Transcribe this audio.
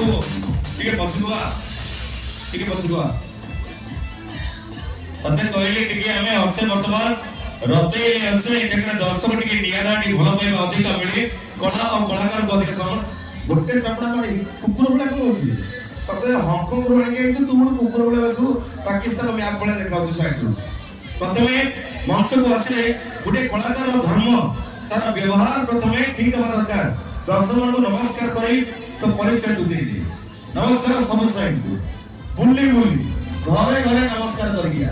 ଟିକେ ପଛୁଆ मते कहले टिके हमें अच्छे वर्तमान रते अच्छे एकर दर्शक टिके नियारा टिके भलो पाइबा अधिक मिले कला और कलाकार को अधिक समान गोटे चपड़ा मारी कुकुर बला को होची तते हांगकांग रो आके तू तुम कुकुर बला बसु पाकिस्तान मैप बला देखाउ साइड रो प्रथमे मंच को आसे गोटे कलाकार धर्म तार व्यवहार प्रथमे ठीक हवा दरकार दर्शक को नमस्कार करी तो परिचय दे नमस्कार समस्त बुल्ली घरे घरे नमस्कार कर गया